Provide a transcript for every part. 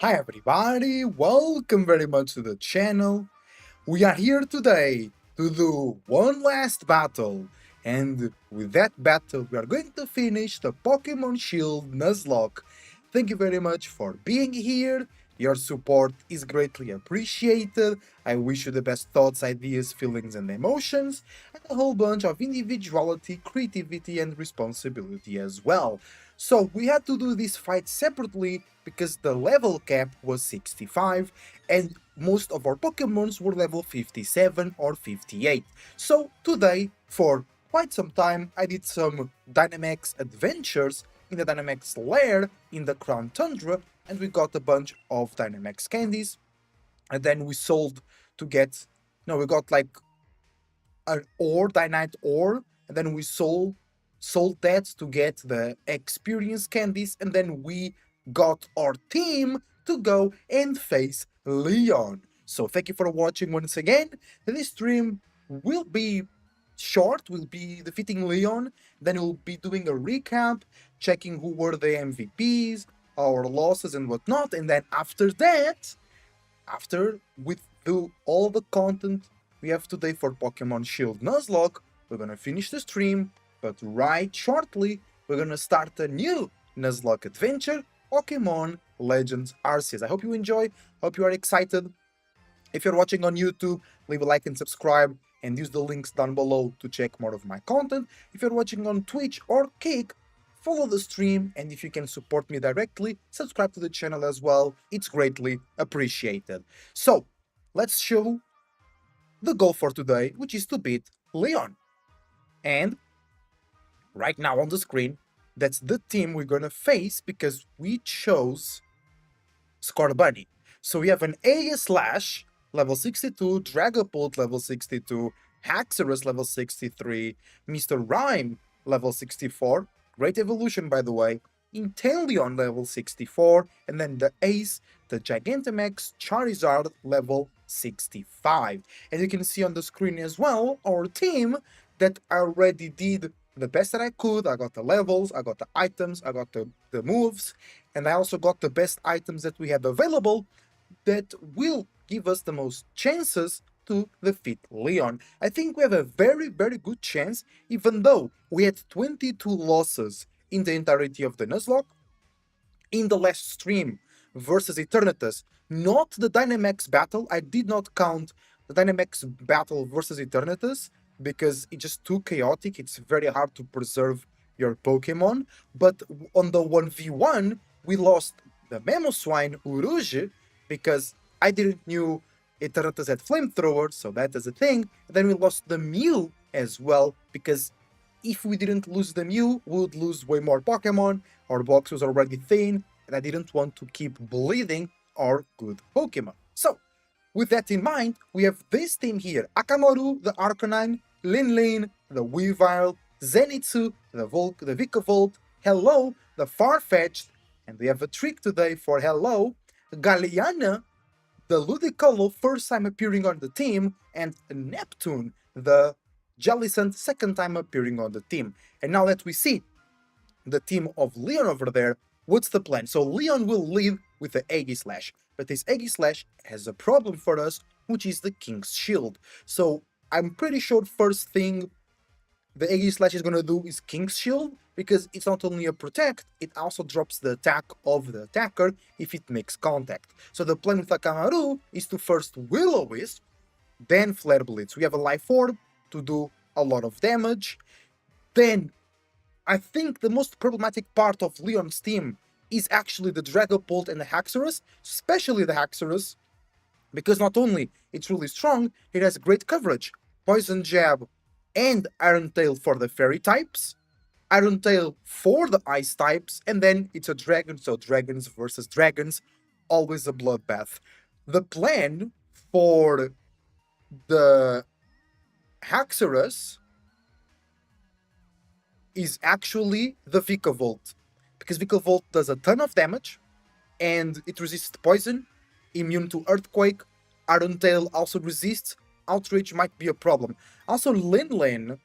Hi everybody, welcome very much to the channel. We are here today to do one last battle, and with that battle we are going to finish the Pokémon Shield Nuzlocke. Thank you very much for being here, your support is greatly appreciated. I wish you the best thoughts, ideas, feelings and emotions, and a whole bunch of individuality, creativity and responsibility as well. So we had to do this fight separately because the level cap was 65 and most of our Pokémons were level 57 or 58. So today, for quite some time, I did some Dynamax adventures in the Dynamax lair in the Crown Tundra, and we got a bunch of Dynamax candies, and then we sold to get, no, we got like an ore, Dynite ore, and then we sold that to get the experience candies, and then we got our team to go and face Leon. So thank you for watching once again. This stream will be short, we'll be defeating Leon, then we'll be doing a recap, checking who were the MVPs, our losses and whatnot, and then after that, after we do all the content we have today for Pokemon Shield Nuzlocke, we're gonna finish the stream, but right shortly, we're gonna start a new Nuzlocke adventure, Pokemon Legends Arceus. I hope you enjoy, hope you are excited. If you're watching on YouTube, leave a like and subscribe, and use the links down below to check more of my content. If you're watching on Twitch or Kick, follow the stream, and if you can support me directly, subscribe to the channel as well, it's greatly appreciated. So, let's show the goal for today, which is to beat Leon. And right now on the screen, that's the team we're gonna face because we chose Scorbunny. So we have an Aegislash, level 62, Dragapult, level 62, Haxorus, level 63, Mr. Rhyme, level 64, great evolution by the way, Inteleon, level 64, and then the Ace, the Gigantamax Charizard, level 65. As you can see on the screen as well, our team that already did the best that I could. I got the levels, I got the items, I got the moves, and I also got the best items that we have available that will give us the most chances to defeat Leon. I think we have a very, very good chance, even though we had 22 losses in the entirety of the Nuzlocke. In the last stream versus Eternatus, not the Dynamax battle, I did not count the Dynamax battle versus Eternatus, because it's just too chaotic, it's very hard to preserve your Pokemon, but on the 1v1, we lost the Mamoswine Uruge, because I didn't knew Eternatus had Flamethrower, so that is a thing. Then we lost the Mew as well, because if we didn't lose the Mew, we would lose way more Pokemon, our box was already thin, and I didn't want to keep bleeding our good Pokemon. So, with that in mind, we have this team here, Akamaru, the Arcanine, Linlin, the Weavile, Zenitsu, the Vikavolt, Hello, the Farfetch'd, and we have a trick today for Hello, Galliana, the Ludicolo, first time appearing on the team, and Neptune, the Jellicent, second time appearing on the team. And now that we see the team of Leon over there, what's the plan? So Leon will lead with the Aegislash, but this Aegislash has a problem for us, which is the King's Shield. So I'm pretty sure first thing the Aegislash is gonna do is King's Shield, because it's not only a protect, it also drops the attack of the attacker if it makes contact. So the plan with Akamaru is to first Will-O-Wisp, then Flare Blitz. We have a Life Orb to do a lot of damage. Then, I think the most problematic part of Leon's team is actually the Dragapult and the Haxorus, especially the Haxorus, because not only it's really strong, it has great coverage. Poison Jab and Iron Tail for the Fairy types, Iron Tail for the Ice types, and then it's a dragon, so dragons versus dragons, always a bloodbath. The plan for the Haxorus is actually the Vikavolt, because Vikavolt does a ton of damage, and it resists poison, immune to earthquake, Iron Tail also resists, Outrage might be a problem. Also Linlin,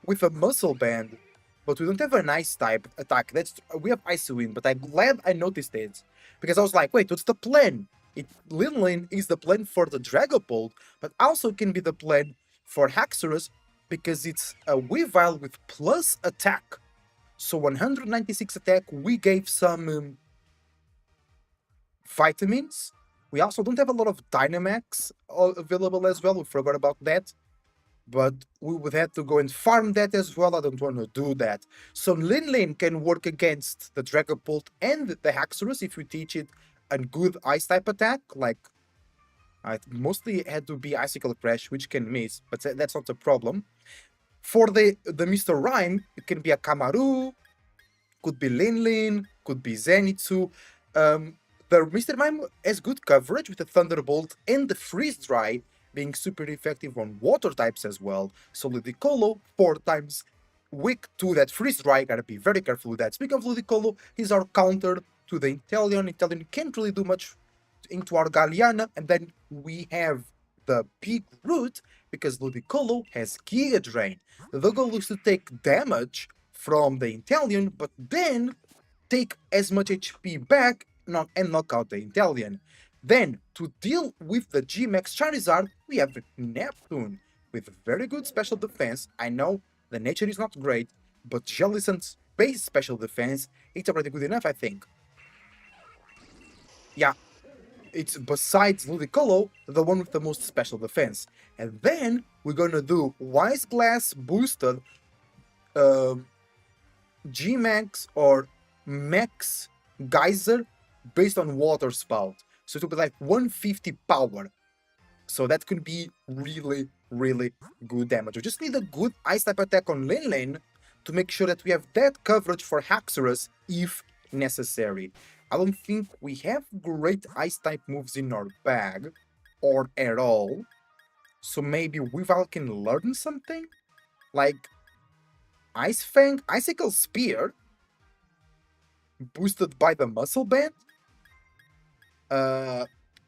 with a muscle band, but we don't have an ice type attack. We have Icy Wind, but I'm glad I noticed it because I was like, wait, what's the plan? Lin is the plan for the Dragapult, but also can be the plan for Haxorus because it's a Weavile with plus attack. So 196 attack. We gave some vitamins. We also don't have a lot of Dynamax available as well. We forgot about that. But we would have to go and farm that as well. I don't want to do that. So Lin can work against the Dragapult and the Haxorus if we teach it a good ice type attack. Like, I mostly had to be Icicle Crash, which can miss, but that's not a problem. For the Mr. Rhyme, it can be a Kamaru, could be Lin, could be Zenitsu. The Mr. Mime has good coverage with the Thunderbolt and the Freeze Dry being super effective on water types as well. So Ludicolo, 4 times weak to that Freeze Dry, gotta be very careful with that. Speaking of Ludicolo, he's our counter to the Inteleon. Inteleon can't really do much into our Galliana, and then we have the big root because Ludicolo has Giga Drain. The goal is to take damage from the Inteleon, but then take as much HP back and knock out the Inteleon. Then, to deal with the G-Max Charizard, we have Neptune with very good special defense. I know the nature is not great, but Jellicent's base special defense, it's already good enough, I think. Yeah, it's besides Ludicolo, the one with the most special defense. And then we're gonna do Wise Glass boosted G-Max or Max Geyser based on Water Spout. So it will be like 150 power. So that could be really, really good damage. We just need a good Ice type attack on Lin to make sure that we have that coverage for Haxorus if necessary. I don't think we have great Ice type moves in our bag, or at all. So maybe Weavile can learn something? Like Ice Fang, Icicle Spear, boosted by the Muscle Band?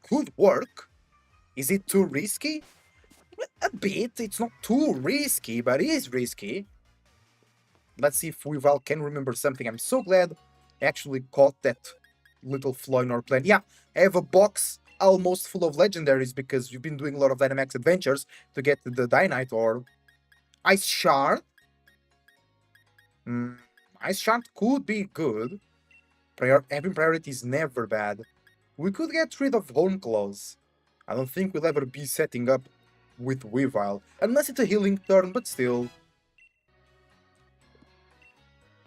Could work. Is it too risky? A bit. It's not too risky, but it is risky. Let's see if Weavile can remember something. I'm so glad I actually caught that little flaw in our plan. Yeah, I have a box almost full of legendaries because we've been doing a lot of Dynamax adventures to get the Dynite or Ice Shard. Ice Shard could be good. Having priority is never bad. We could get rid of Hone Claws. I don't think we'll ever be setting up with Weavile, unless it's a healing turn, but still.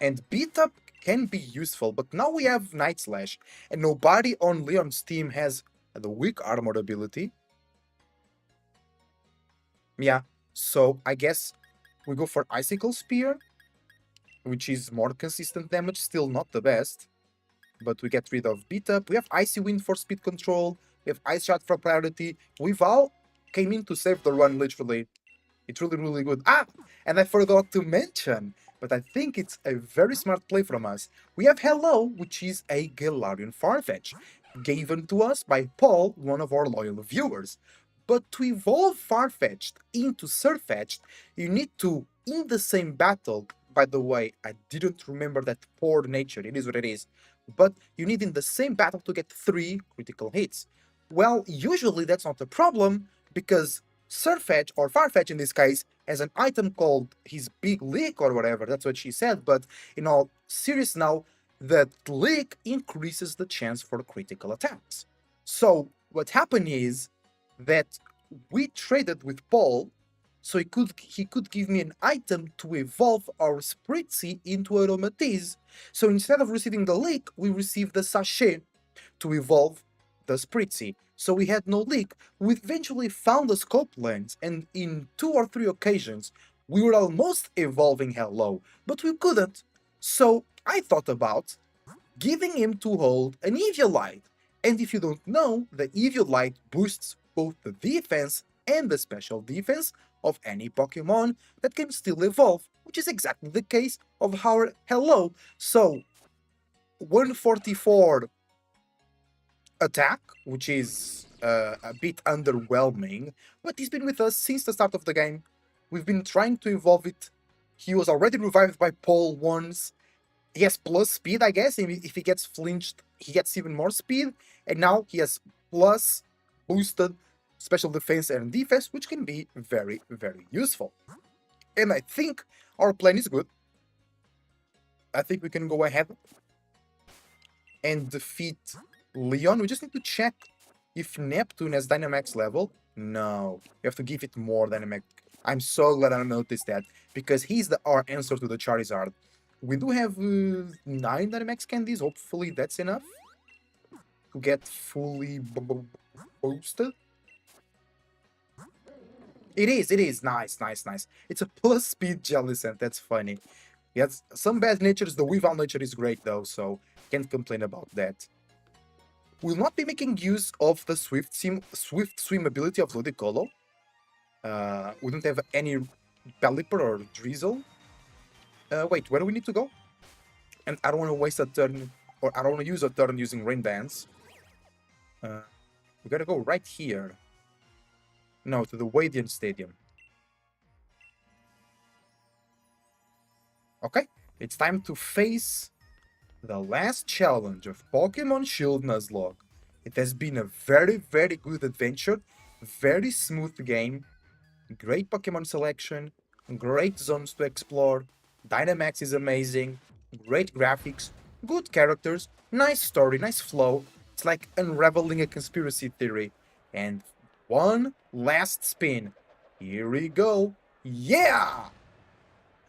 And Beat Up can be useful, but now we have Night Slash, and nobody on Leon's team has the weak armor ability. Yeah, so I guess we go for Icicle Spear, which is more consistent damage, still not the best. But we get rid of Beat Up. We have Icy Wind for speed control. We have Ice Shot for priority. Weavile came in to save the run, literally. It's really, really good. Ah! And I forgot to mention, but I think it's a very smart play from us. We have Hello, which is a Galarian Farfetch, given to us by Paul, one of our loyal viewers. But to evolve Farfetch'd into Surfetch'd, you need to, in the same battle, by the way, I didn't remember that poor nature, it is what it is, but you need in the same battle to get 3 critical hits. Well, usually that's not a problem, because Surfetch, or Farfetch in this case, has an item called his Big Lick or whatever, that's what she said, but in all serious now, that Lick increases the chance for critical attacks. So what happened is that we traded with Paul, so he could give me an item to evolve our Spritzy into Aromatiz. So instead of receiving the Lick, we received the Sachet to evolve the Spritzy. So we had no Lick. We eventually found the Scope Lens, and in 2 or 3 occasions, we were almost evolving Hello, but we couldn't. So I thought about giving him to hold an Eviolite. And if you don't know, the Eviolite boosts both the defense and the special defense of any Pokemon that can still evolve, which is exactly the case of our Hello. So, 144 attack, which is a bit underwhelming, but he's been with us since the start of the game. We've been trying to evolve it He was already revived by Paul once. He has plus speed, I guess. If he gets flinched, he gets even more speed. And now he has plus boosted special defense and defense, which can be very, very useful. And I think our plan is good. I think we can go ahead and defeat Leon. We just need to check if Neptune has Dynamax level. No, you have to give it more Dynamax. I'm so glad I noticed that, because he's our answer to the Charizard. We do have 9 Dynamax candies. Hopefully that's enough to get fully boosted. It is. Nice. It's a plus speed Jellicent. That's funny. He has some bad natures. The Weavile nature is great though, so can't complain about that. We'll not be making use of the Swift Swim ability of Ludicolo. We don't have any Pelipper or Drizzle. Wait, where do we need to go? And I don't want to waste a turn, or I don't want to use a turn using Rain Dance. We gotta go right here. No, to the Radiant Stadium. Okay, it's time to face the last challenge of Pokémon Shield Nuzlocke. It has been a very, very good adventure, very smooth game, great Pokémon selection, great zones to explore, Dynamax is amazing, great graphics, good characters, nice story, nice flow. It's like unraveling a conspiracy theory. And one last spin. Here we go. Yeah!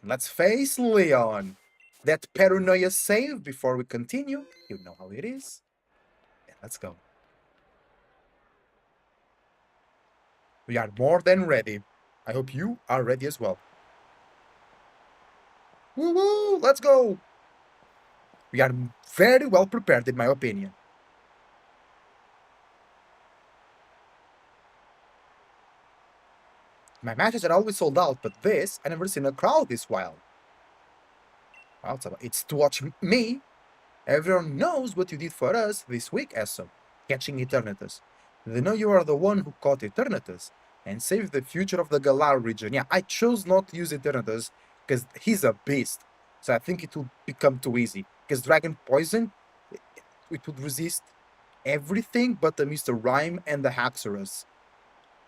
Let's face Leon. That paranoia save before we continue. You know how it is. And let's go. We are more than ready. I hope you are ready as well. Woo-woo! Let's go! We are very well prepared, in my opinion. My matches are always sold out, but this, I never seen a crowd this wild. It's to watch me. Everyone knows what you did for us this week, Esso, catching Eternatus. They know you are the one who caught Eternatus and saved the future of the Galar region. Yeah, I chose not to use Eternatus because he's a beast. So I think it would become too easy. Because Dragon Poison, it would resist everything but the Mr. Rhyme and the Haxorus.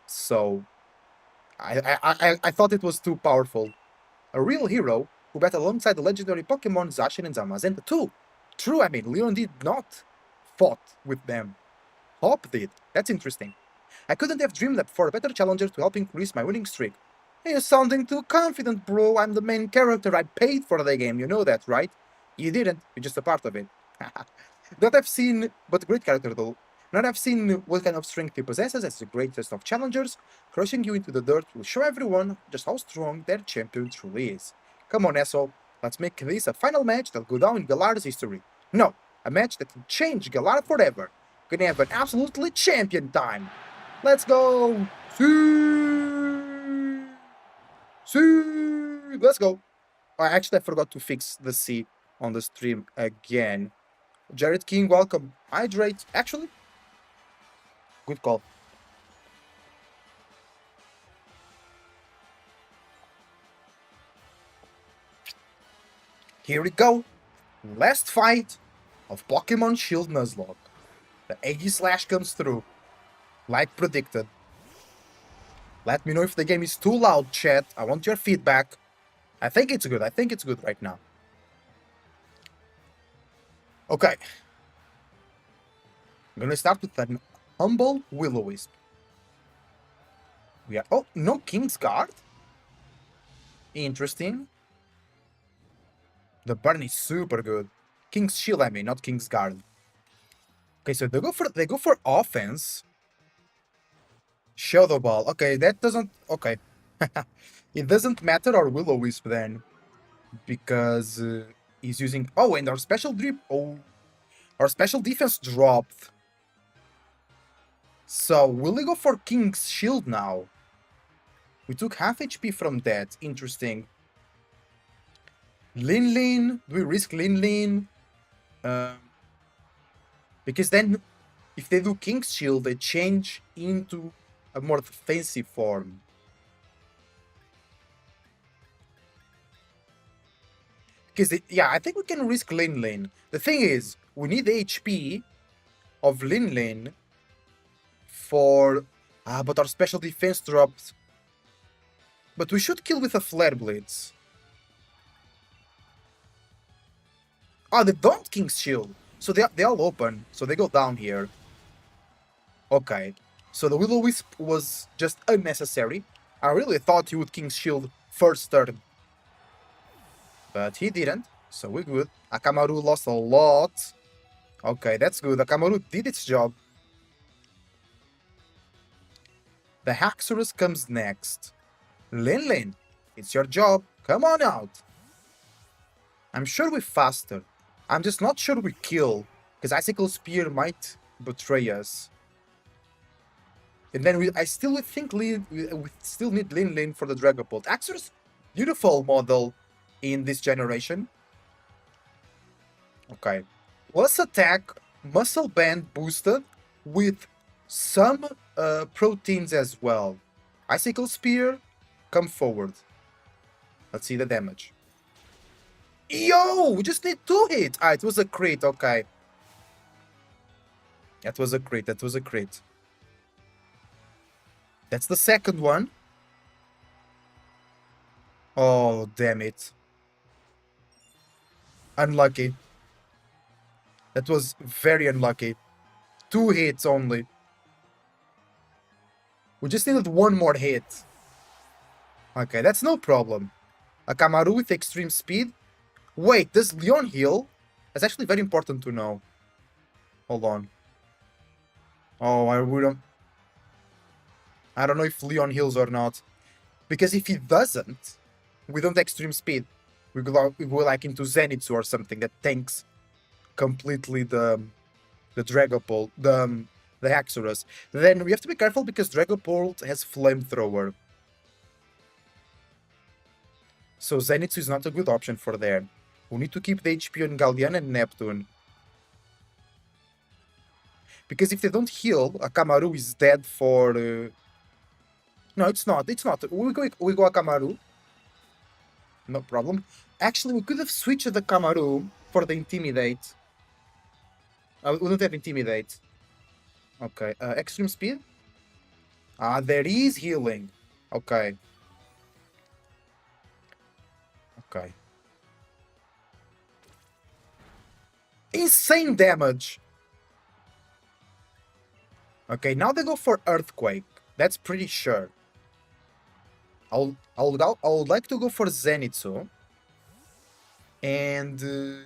So I thought it was too powerful. A real hero who battled alongside the legendary Pokemon Zacian and Zamazenta too. True, I mean, Leon did not fought with them. Hop did. That's interesting. I couldn't have dreamed that for a better challenger to help increase my winning streak. You're sounding too confident, bro. I'm the main character. I paid for the game. You know that, right? You didn't. You're just a part of it. Not have seen, but great character though. Not have seen what kind of strength he possesses as the greatest of challengers. Crushing you into the dirt will show everyone just how strong their champion truly is. Come on, asshole. Let's make this a final match that'll go down in Galar's history. No, a match that will change Galar forever. Gonna have an absolutely champion time. Let's go! See! Let's go! I forgot to fix the C on the stream again. Jared King, welcome. Hydrate. Actually, good call. Here we go. Last fight of Pokémon Shield Nuzlocke. The Aegislash comes through, like predicted. Let me know if the game is too loud, chat. I want your feedback. I think it's good. I think it's good right now. Okay. I'm gonna start with an humble Will-O-Wisp. We are... Oh, no King's Guard? Interesting. The burn is super good. King's Shield, I mean, not King's Guard. Okay, so they go for offense. Shadow Ball. Okay, that doesn't... Okay. It doesn't matter our Will-O-Wisp then. Because he's using... Oh, and our special drip... Oh. Our special defense dropped. So, will we go for King's Shield now? We took half HP from that. Interesting. Lin. Do we risk Lin? Because then, if they do King's Shield, they change into a more defensive form. Because, yeah, I think we can risk Lin Lin. The thing is, we need the HP of Lin Lin for... but our special defense dropped. But we should kill with a Flare Blitz. Ah, the Dawn King's Shield. So they all open. So they go down here. Okay. So the Will-O-Wisp was just unnecessary. I really thought he would King's Shield first turn. But he didn't. So we're good. Akamaru lost a lot. Okay, that's good. Akamaru did its job. The Haxorus comes next. Lin Lin, it's your job. Come on out. I'm sure we're faster. I'm just not sure we kill, because Icicle Spear might betray us. And then I still think we still need Lin Lin for the Dragapult. Axorus, beautiful model in this generation. Okay. Plus attack, Muscle Band boosted with some proteins as well. Icicle Spear, come forward. Let's see the damage. Yo, we just need 2 hits. Ah, it was a crit, okay. That was a crit, that was a crit. That's the second one. Oh, damn it. Unlucky. That was very unlucky. 2 hits only. We just needed 1 more hit. Okay, that's no problem. Akamaru with extreme speed. Wait, does Leon heal? That's actually very important to know. Hold on. Oh, I don't know if Leon heals or not. Because if he doesn't, we don't extreme speed. We go like into Zenitsu or something that tanks completely the Dragapult, the Haxorus. Then we have to be careful because Dragapult has Flamethrower. So Zenitsu is not a good option for there. We need to keep the HP on Galdean and Neptune. Because if they don't heal, Akamaru is dead for... No, it's not. It's not. We go Akamaru. No problem. Actually, we could have switched the Akamaru for the Intimidate. We don't have Intimidate. Okay. Extreme Speed? Ah, there is healing. Okay. Okay. Insane damage! Okay, now they go for Earthquake. That's pretty sure. I would like to go for Zenitsu. And...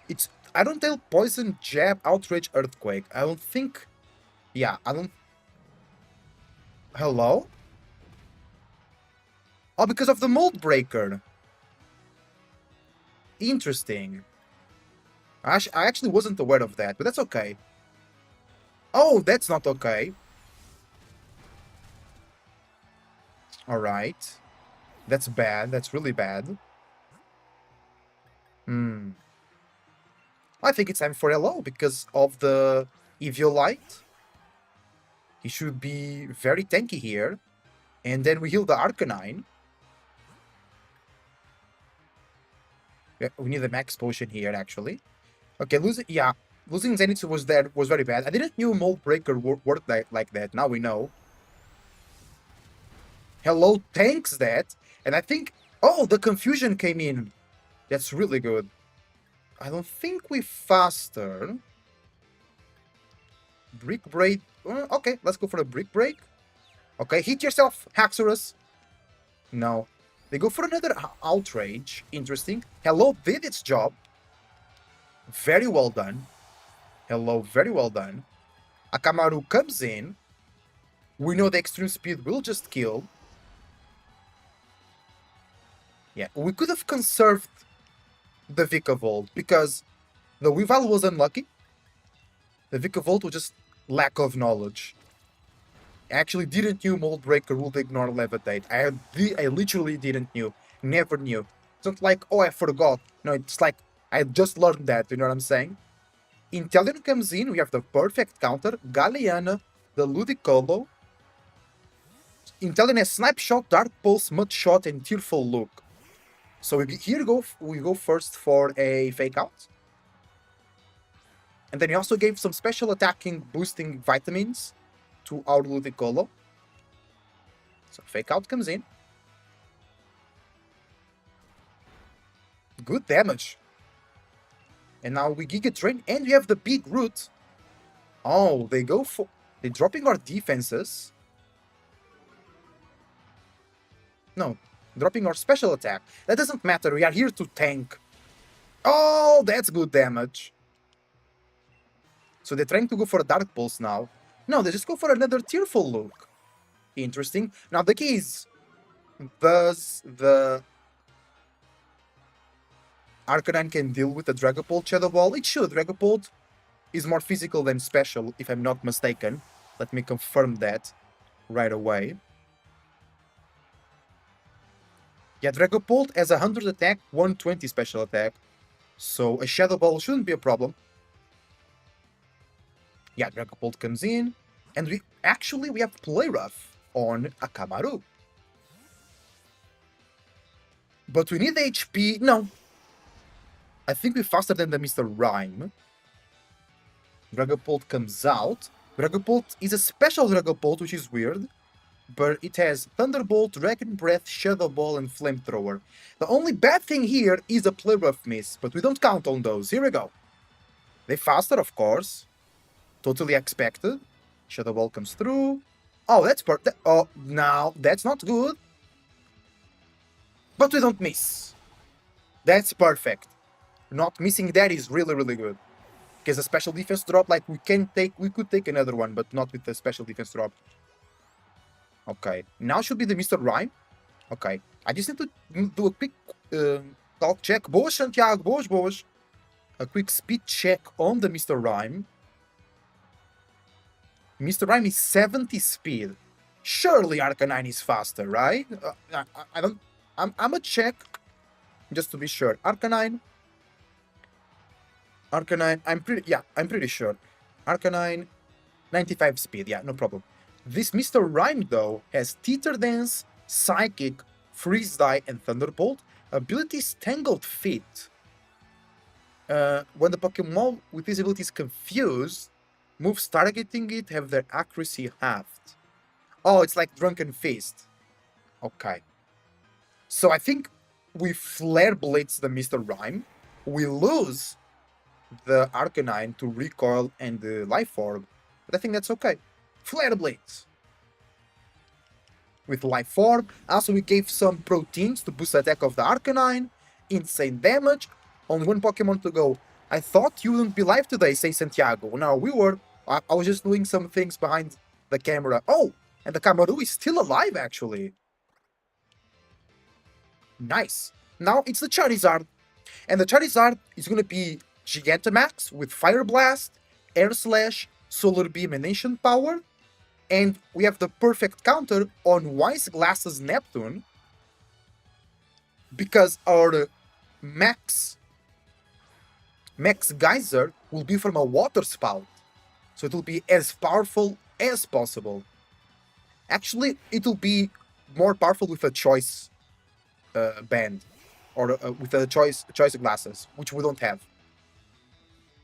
it's... I don't tell Poison, Jab, Outrage, Earthquake. I don't think... Yeah, I don't... Hello? Oh, because of the Mold Breaker. Interesting. I actually wasn't aware of that, but that's okay. Oh, that's not okay. Alright. That's bad. That's really bad. I think it's time for Hello because of the Eviolite. He should be very tanky here. And then we heal the Arcanine. Yeah, we need the max potion here, actually. Okay, losing Zenitsu was very bad. I didn't know Mold Breaker worked like that. Now we know. Hello tanks that, and I think... Oh, the confusion came in. That's really good. I don't think we faster. Brick Break. Okay, let's go for the Brick Break. Okay, hit yourself, Haxorus. No. They go for another Outrage. Interesting. Hello did its job. Very well done. Hello, very well done. Akamaru comes in. We know the extreme speed will just kill. Yeah, we could have conserved the Vikavolt because the Weavile was unlucky. The Vikavolt was just lack of knowledge. I actually didn't know Mold Breaker would ignore Levitate. I literally didn't knew. Never knew. It's not like, oh, I forgot. No, it's like, I just learned that, you know what I'm saying? Inteleon comes in, we have the perfect counter, Galliana, the Ludicolo. Inteleon has Snipe Shot, Dark Pulse, Mud Shot, and Tearful Look. So we go first for a fake out. And then he also gave some special attacking boosting vitamins to our Ludicolo. So fake out comes in. Good damage. And now we Giga Drain and we have the big root. Oh, they're dropping our defenses. No, dropping our special attack. That doesn't matter, we are here to tank. Oh, that's good damage. So they're trying to go for a Dark Pulse now. No, they just go for another Tearful look. Interesting. Now the key is, does the Arcanine can deal with the Dragapult Shadow Ball? It should. Dragapult is more physical than special, if I'm not mistaken. Let me confirm that right away. Yeah, Dragapult has 100 attack, 120 special attack. So a Shadow Ball shouldn't be a problem. Yeah, Dragapult comes in. And we have Play Rough on Akamaru. But we need HP. No. I think we're faster than the Mr. Rhyme. Dragapult comes out. Dragapult is a special Dragapult, which is weird. But it has Thunderbolt, Dragon Breath, Shadow Ball, and Flamethrower. The only bad thing here is a Play Rough miss, but we don't count on those. Here we go. They're faster, of course. Totally expected. Shadow Ball comes through. Oh, that's perfect. Oh, now that's not good. But we don't miss. That's perfect. Not missing that is really, really good. Because a special defense drop, like we could take another one, but not with the special defense drop. Okay, now should be the Mr. Rhyme. Okay, I just need to do a quick talk check. Boas, Santiago, boas. A quick speed check on the Mr. Rhyme. Mr. Rhyme is 70 speed. Surely Arcanine is faster, right? I'm gonna check just to be sure. Arcanine, I'm pretty sure. Arcanine, 95 speed, yeah, no problem. This Mr. Rhyme, though, has Teeter Dance, Psychic, Freeze Die, and Thunderbolt. Abilities Tangled Feet. When the Pokemon with this ability is confused, moves targeting it have their accuracy halved. Oh, it's like Drunken Fist. Okay. So I think we Flare Blitz the Mr. Rhyme. We lose the Arcanine to Recoil and the Life Orb. But I think that's okay. Flare Blitz. With Life Orb. Also, we gave some proteins to boost the attack of the Arcanine. Insane damage. Only one Pokemon to go. I thought you wouldn't be live today, say Santiago. No, we were. I was just doing some things behind the camera. Oh, and the Kamaru is still alive, actually. Nice. Now it's the Charizard. And the Charizard is going to be Gigantamax with Fire Blast, Air Slash, Solar Beam, and Ancient Power. And we have the perfect counter on Wise Glasses Neptune. Because our Max Geyser will be from a Water Spout. So it will be as powerful as possible. Actually, it will be more powerful with a Choice Band. Or with a choice Glasses, which we don't have.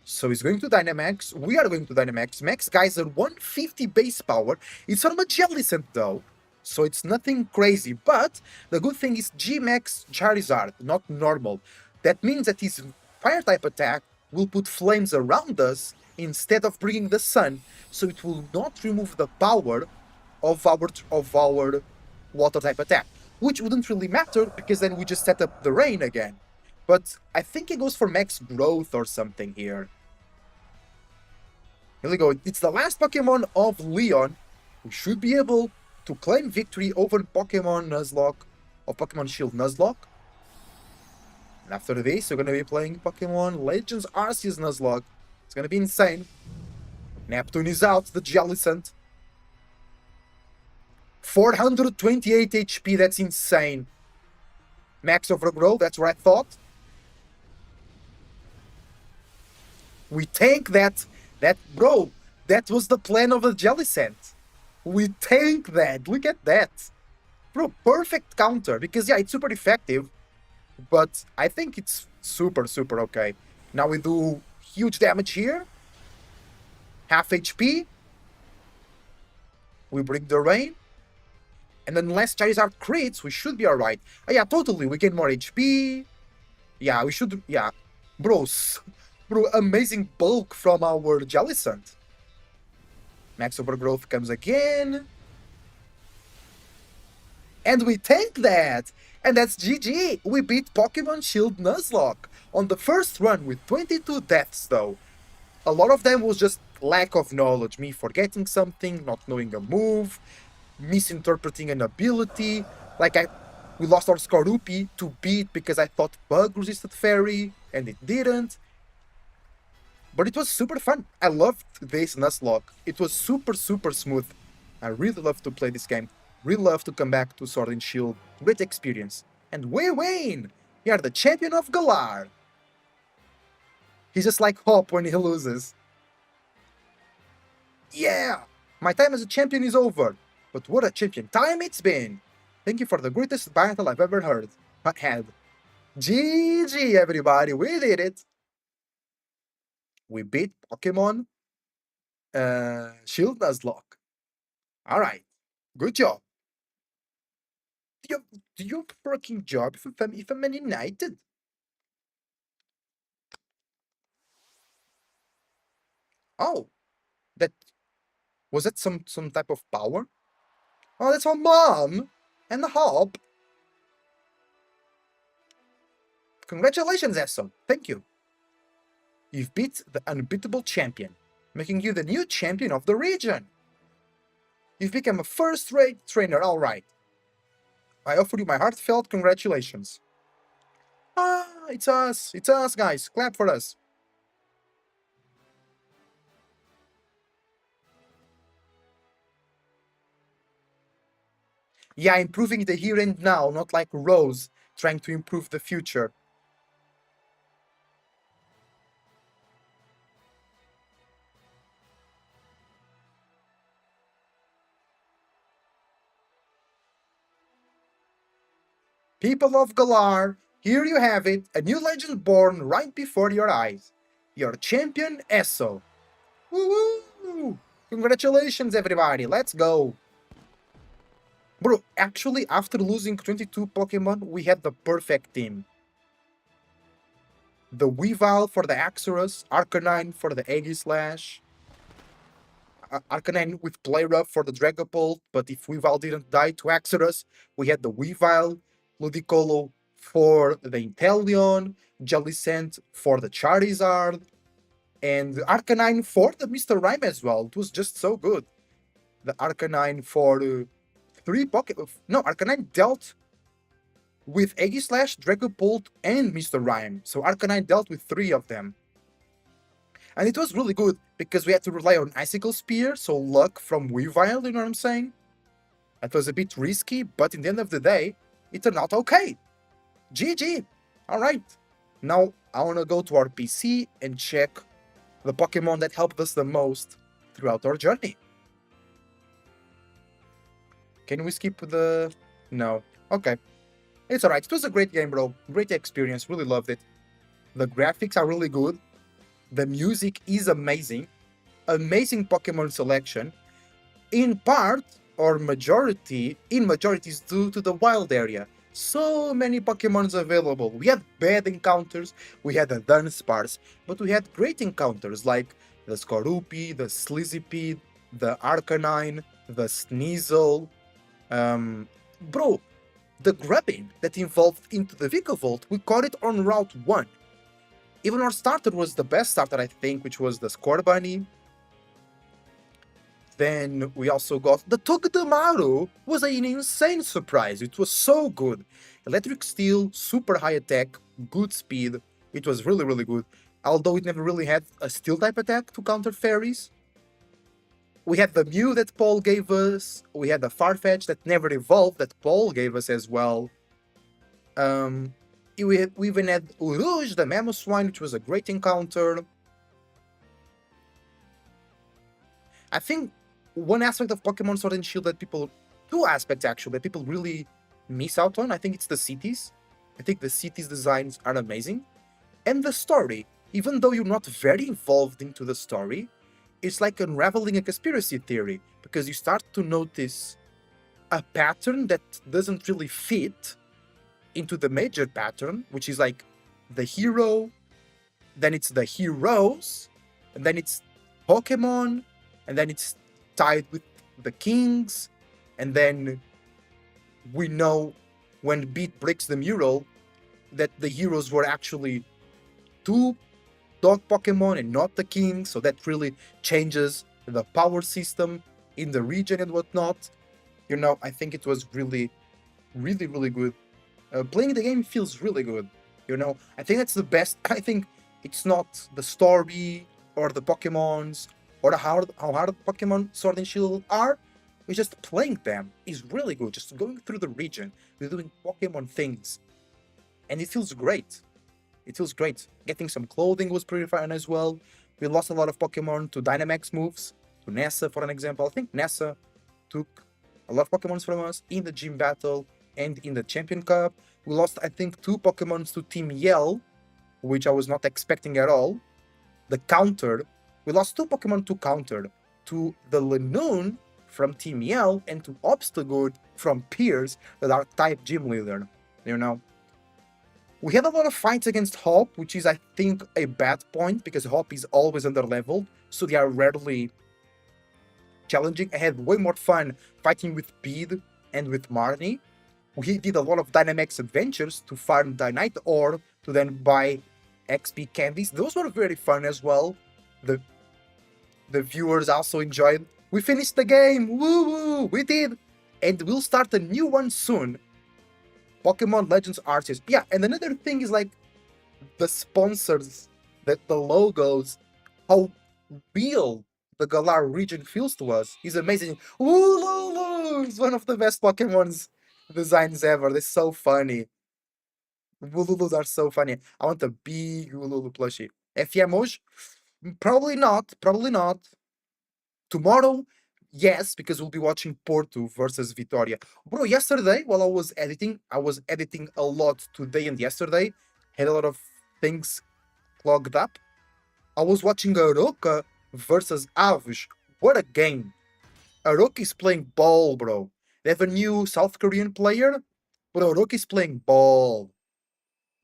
So he's going to Dynamax. We are going to Dynamax. Max Geyser 150 base power. It's from a Jellicent though. So it's nothing crazy. But the good thing is G-Max Charizard, not normal. That means that his Fire-type attack will put flames around us instead of bringing the sun. So it will not remove the power of our Water-type attack. Which wouldn't really matter because then we just set up the rain again. But I think it goes for Max Growth or something here. Here we go. It's the last Pokemon of Leon. We should be able to claim victory over Pokemon Nuzlocke or Pokemon Shield Nuzlocke. And after this, we're going to be playing Pokemon Legends Arceus Nuzlocke. It's going to be insane. Neptune is out, the Jellicent. 428 HP, that's insane. Max Overgrow, that's what I thought. We tank that. Bro, that was the plan of the Jellicent. We tank that. Look at that. Bro, perfect counter. Because, yeah, it's super effective. but I think it's super, super okay. Now we do huge damage here, half HP, we bring the rain, and then unless Charizard crits, we should be alright. Oh, yeah, totally, we get more HP. Yeah, we should, yeah. Bros, bro, amazing bulk from our Jellicent. Max Overgrowth comes again. And we take that! And that's GG! We beat Pokémon Shield Nuzlocke on the first run with 22 deaths though. A lot of them was just lack of knowledge, me forgetting something, not knowing a move, misinterpreting an ability. We lost our Skorupi to beat because I thought Bug resisted Fairy, and it didn't. But it was super fun. I loved this Nuzlocke. It was super, super smooth. I really love to play this game. Really love to come back to Sword and Shield. Great experience. And we win! We are the champion of Galar. He's just like Hop when he loses. Yeah! My time as a champion is over. But what a champion time it's been! Thank you for the greatest battle I've ever had. GG everybody, we did it! We beat Pokemon Shield Nuzlocke. Alright, good job. Do you fucking job if I'm Man United? Oh, that was that some type of power? Oh, that's our mom and the Hop. Congratulations, Esso. Thank you. You've beat the unbeatable champion, making you the new champion of the region. You've become a first-rate trainer, all right. I offer you my heartfelt congratulations. Ah, it's us, guys. Clap for us. Yeah, improving the here and now, not like Rose trying to improve the future. People of Galar, here you have it, a new legend born right before your eyes. Your champion, Esso. Woo! Congratulations, everybody, let's go! Bro, actually, after losing 22 Pokemon, we had the perfect team. The Weavile for the Axorus, Arcanine for the Aegislash, Arcanine with Play Rough for the Dragapult, but if Weavile didn't die to Axorus, we had the Weavile, Ludicolo for the Inteleon, Jellicent for the Charizard, and Arcanine for the Mr. Rime as well. It was just so good. The Arcanine for three Pokemon. No, Arcanine dealt with Aegislash, Dragapult, and Mr. Rime. So Arcanine dealt with three of them. And it was really good because we had to rely on Icicle Spear, so luck from Weavile, you know what I'm saying? It was a bit risky, but in the end of the day, it turned out okay. GG! Alright. Now I wanna go to our PC and check the Pokemon that helped us the most throughout our journey. Can we skip the... No. Okay. It's alright. It was a great game, bro. Great experience. Really loved it. The graphics are really good. The music is amazing. Amazing Pokemon selection. In part, or majority, in majority is due to the wild area. So many Pokemons available. We had bad encounters, we had the Dunsparce, but we had great encounters like the Skorupi, the Slizipede, the Arcanine, the Sneasel. Bro, the grubbing that evolved into the Vikavolt, we caught it on Route 1. Even our starter was the best starter, I think, which was the Scorbunny. Then we also got the Togedemaru, was an insane surprise. It was so good. Electric Steel, super high attack, good speed. It was really, really good. Although it never really had a Steel type attack to counter fairies. We had the Mew that Paul gave us. We had the Farfetch that never evolved that Paul gave us as well. We even had Uruj, the Mamoswine, which was a great encounter. I think one aspect of Pokemon Sword and Shield that people... Two aspects, actually, that people really miss out on. I think it's the cities. I think the cities designs are amazing. And the story, even though you're not very involved into the story, it's like unraveling a conspiracy theory because you start to notice a pattern that doesn't really fit into the major pattern, which is like the hero, then it's the heroes, and then it's Pokemon, and then it's tied with the kings, and then we know when Beat breaks the mural that the heroes were actually two dog Pokemon and not the king, so that really changes the power system in the region and whatnot. I think it was really, really, really good. Playing the game feels really good. I think that's the best. I think it's not the story or the Pokemons or how hard Pokemon Sword and Shield are. It's just playing them is really good. Just going through the region, we're doing Pokemon things, and it feels great. It feels great. Getting some clothing was pretty fun as well. We lost a lot of Pokemon to Dynamax moves, to Nessa for an example. I think Nessa took a lot of Pokemons from us in the gym battle and in the Champion Cup. We lost, I think, 2 Pokemons to Team Yell, which I was not expecting at all. The counter, we lost 2 Pokemon to counter, to the Lanoon from Team Yell and to Obstagoon from Pierce, the Dark type gym leader. We had a lot of fights against Hop, which is, I think, a bad point because Hop is always underleveled, so they are rarely challenging. I had way more fun fighting with Bede and with Marnie. We did a lot of Dynamax adventures to farm Dynite Ore to then buy XP candies. Those were very fun as well. The viewers also enjoyed. We finished the game! Woo woo! We did! And we'll start a new one soon. Pokemon Legends Arceus. Yeah, and another thing is like the sponsors, that the logos, how real the Galar region feels to us is amazing. Wooloo is one of the best Pokemon's designs ever. They're so funny. Wooloolus are so funny. I want a big Wooloo plushie. FM hoje? Probably not. Probably not. Tomorrow, yes, because we'll be watching Porto versus Vitoria. Bro, yesterday while I was editing a lot today and yesterday. Had a lot of things clogged up. I was watching Aroka versus Aves. What a game. Aroka is playing ball, bro. They have a new South Korean player, but Aroka is playing ball.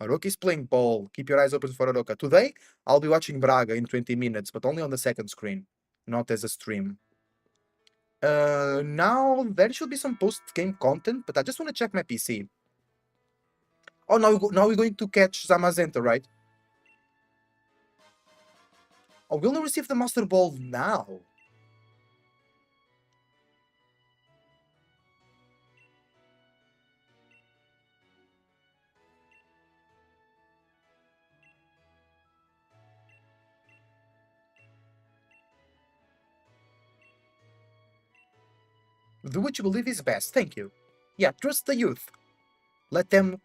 Aroka is playing ball. Keep your eyes open for Aroka. Today, I'll be watching Braga in 20 minutes, but only on the second screen, not as a stream. Now there should be some post-game content, but I just want to check my PC. Oh, now we're going to catch Zamazenta, right? Oh, we only received the Master Ball now. Do what you believe is best. Thank you. Yeah, trust the youth. Let them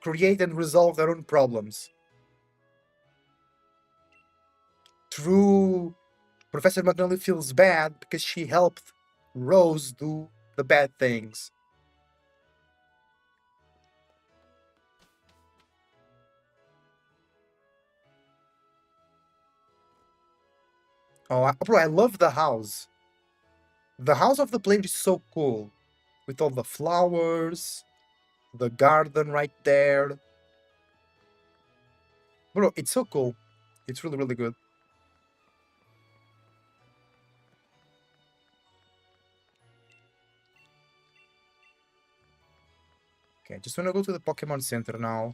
create and resolve their own problems. True. Professor McNally feels bad because she helped Rose do the bad things. Oh, bro, I love the house. The house of the player is so cool. With all the flowers, the garden right there. Bro, it's so cool. It's really, really good. Okay, just wanna go to the Pokemon Center now.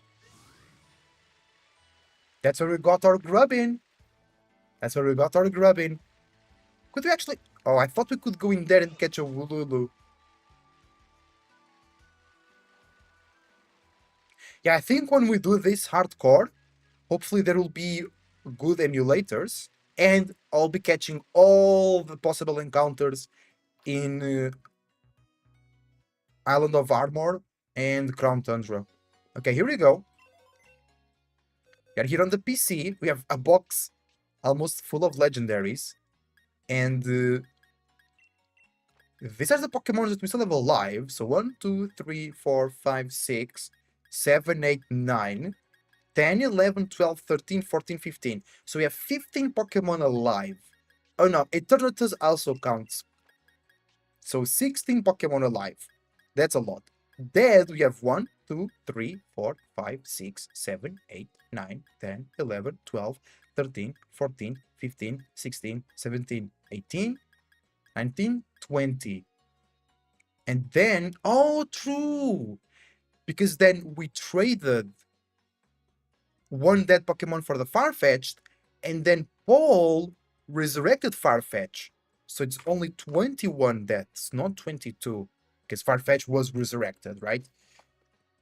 That's where we got our grubbin. That's where we got our grubbin. Could we actually... Oh, I thought we could go in there and catch a Wooloo. Yeah, I think when we do this hardcore, hopefully there will be good emulators, and I'll be catching all the possible encounters in Island of Armor and Crown Tundra. Okay, here we go. We are here on the PC. We have a box almost full of legendaries, and these are the Pokemon that we still have alive. So 1, 2, 3, 4, 5, 6, 7, 8, 9, 10, 11, 12, 13, 14, 15. So we have 15 Pokemon alive. Oh no, Eternatus also counts. So 16 Pokemon alive. That's a lot. Dead, we have 1, 2, 3, 4, 5, 6, 7, 8, 9, 10, 11, 12, 13, 14, 15, 16, 17, 18, 19, 20. And then, oh, true! Because then we traded one dead Pokemon for the Farfetch'd, and then Paul resurrected Farfetch. So it's only 21 deaths, not 22, because Farfetch was resurrected, right?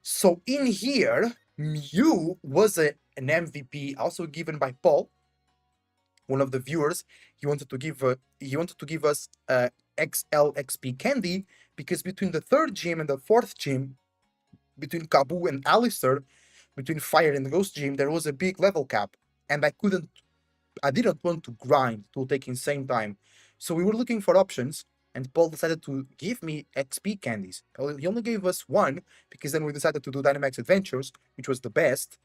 So in here, Mew was an MVP also given by Paul, one of the viewers. He wanted to give us XLXP candy because between the third gym and the fourth gym, between Kabu and Alistair, between Fire and Ghost Gym, there was a big level cap, and I didn't want to grind to take insane time. So we were looking for options, and Paul decided to give me XP candies. He only gave us one, because then we decided to do Dynamax Adventures, which was the best,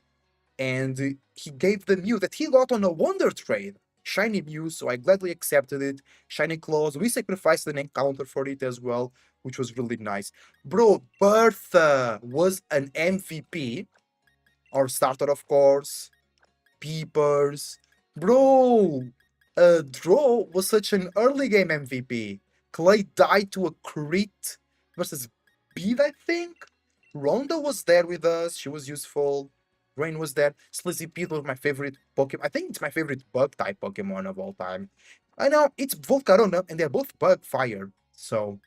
and he gave the Mew that he got on a Wonder Trade. Shiny Mew, so I gladly accepted it. Shiny Claws, we sacrificed an encounter for it as well, which was really nice. Bro, Bertha was an MVP. Our starter, of course. Peepers. Bro, Draw was such an early game MVP. Clay died to a crit versus Beat, I think. Ronda was there with us. She was useful. Rain was there. Slizzy Pete was my favorite Pokemon. I think it's my favorite bug type Pokemon of all time. I know it's Volcarona, and they're both bug fire. So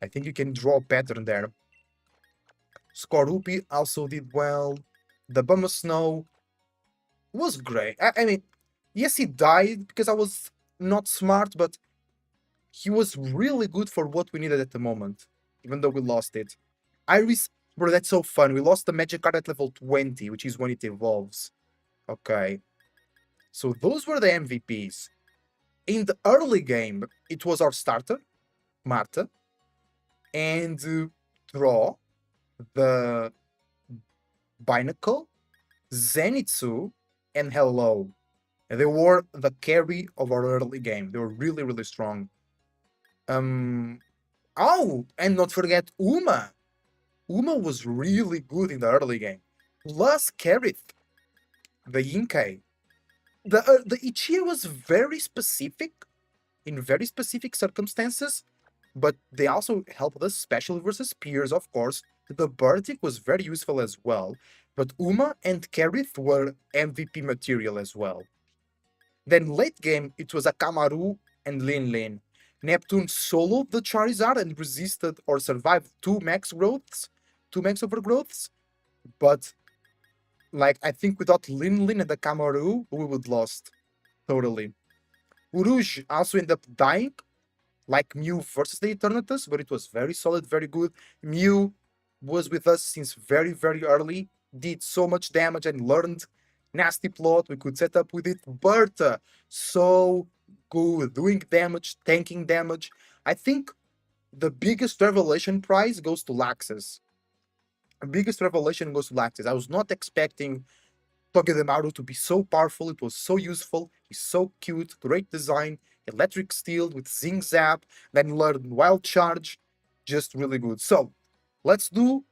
I think you can draw a pattern there. Skorupi also did well. The Bummer Snow was great. I mean, yes, he died because I was not smart, but he was really good for what we needed at the moment, even though we lost it. Iris, bro, that's so fun. We lost the magic card at level 20, which is when it evolves. Okay. So those were the MVPs. In the early game, it was our starter, Marta, and Draw, the Binacle, Zenitsu, and Hello. They were the carry of our early game. They were really, really strong. Oh, and not forget Uma. Uma was really good in the early game. Plus Karith, the Inkay. The Ichia was very specific, in very specific circumstances, but they also helped us, especially versus peers, of course. The Bardic was very useful as well, but Uma and Karith were MVP material as well. Then late game, it was Akamaru and Lin Lin. Neptune soloed the Charizard and resisted or survived two max overgrowths, but like I think without Lin Lin and Akamaru, we would lost totally. Uruj also ended up dying, like Mew versus the Eternatus, but it was very solid, very good. Mew was with us since very, very early, did so much damage and learned nasty plot. We could set up with it. Bertha, so good, doing damage, tanking damage. I think the biggest revelation prize goes to Laxus. The biggest revelation goes to Laxus. I was not expecting Togedemaru to be so powerful. It was so useful. He's so cute, great design. Electric Steel with Zing Zap, then learn Wild Charge. Just really good. So, let's do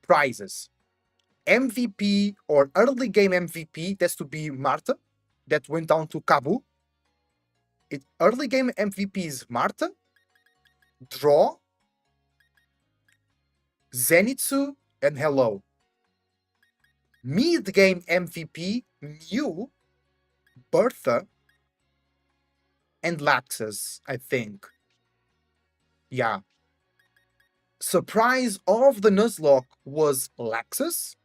prizes. MVP or early game MVP, that's to be Marta. That went down to Kabu. Early game MVP is Marta, Draw, Zenitsu, and Hello. Mid game MVP, Mew, Bertha, and Laxus, I think. Yeah. Surprise of the Nuzlocke was Laxus.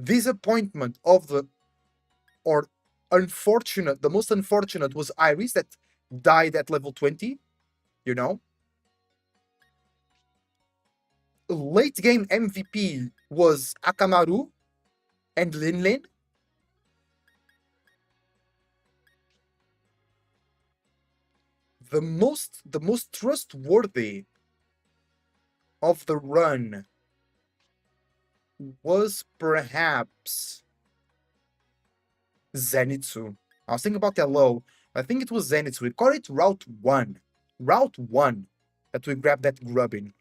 Disappointment of the, or unfortunate, the most unfortunate was Iris that died at level 20, you know. Late game MVP was Akamaru and Lin Lin. The most trustworthy of the run was perhaps Zenitsu. I was thinking about Hello. I think it was Zenitsu. We call it Route 1. Route 1 that we grabbed that grubbin.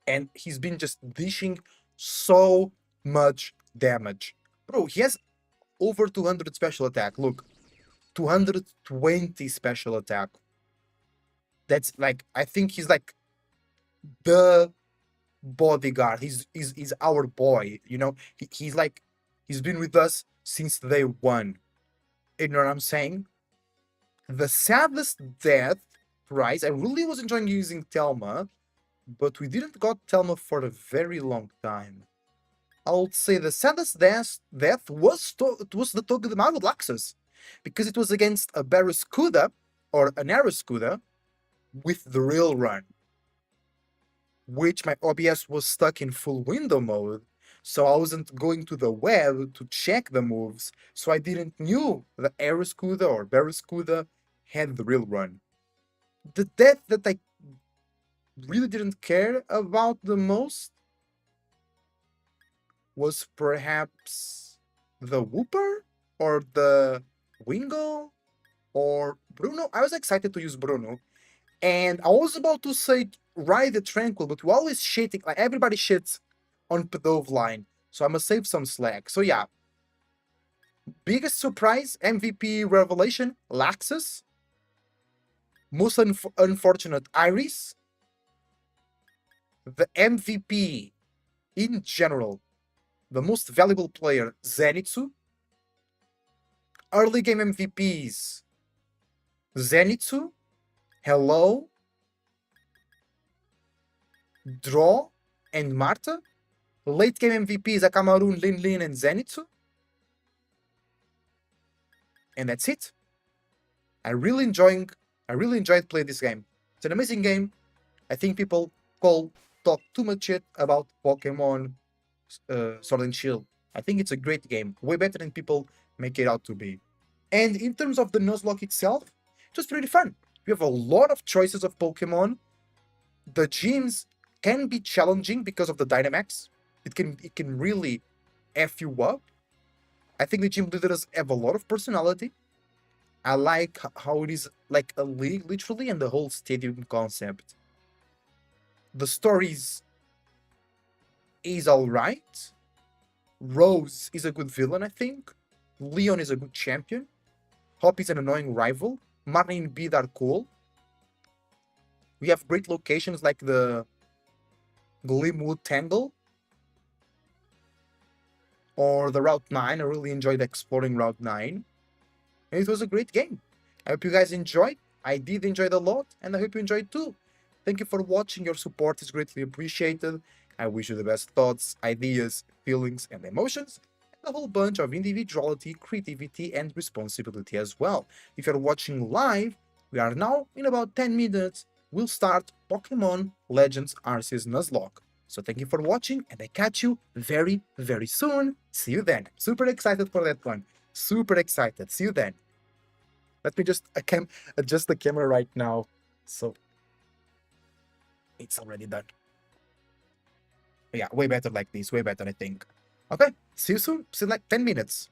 And he's been just dishing so much damage. Bro, he has over 200 special attack. Look, 220 special attack. That's like, I think he's like the bodyguard. He's our boy, you know? He's like, he's been with us since day one. You know what I'm saying? The saddest death prize, I really was enjoying using Telma, but we didn't got Telma for a very long time. I would say the saddest death was the Togedemaru Laxus, because it was against a Barraskewda, or an Arascuda, with the real run, which my OBS was stuck in full window mode, so I wasn't going to the web to check the moves, so I didn't knew the Arascuda or Barraskewda had the real run. The death that I really didn't care about the most was perhaps the Wooper or the Wingo or Bruno. I was excited to use Bruno, and I was about to say Ride the Tranquil, but we're always shitting, like everybody shits on Pedove line, so I must save some slack. So yeah, biggest surprise, MVP revelation, Laxus. Most unfortunate, Iris. The MVP in general, the most valuable player, Zenitsu. Early game MVPs, Zenitsu, Hello, Draw, and Marta. Late game MVPs, Akamaru, Lin, and Zenitsu. And that's it. I really enjoyed playing this game. It's an amazing game. I think people talk too much shit about Pokemon Sword and Shield. I think it's a great game, way better than people make it out to be. And in terms of the Nuzlocke itself, it was pretty fun. We have a lot of choices of Pokemon. The gyms can be challenging because of the Dynamax. It can really F you up. I think the gym leaders have a lot of personality. I like how it is like a league, literally, and the whole stadium concept. The stories is alright. Rose is a good villain, I think. Leon is a good champion. Hop is an annoying rival. Martin and Bede are cool. We have great locations like the Glimwood Tangle or the Route 9. I really enjoyed exploring Route 9. And it was a great game. I hope you guys enjoyed. I did enjoy it a lot, and I hope you enjoyed too. Thank you for watching. Your support is greatly appreciated. I wish you the best thoughts, ideas, feelings, and emotions, and a whole bunch of individuality, creativity, and responsibility as well. If you're watching live, we are now in about 10 minutes. We'll start Pokemon Legends Arceus Nuzlocke. So thank you for watching, and I catch you very, very soon. See you then. Super excited for that one. Super excited. See you then. Let me just adjust the camera right now. So it's already done. Yeah, way better like this. Way better, I think. Okay, see you soon. See you in like 10 minutes.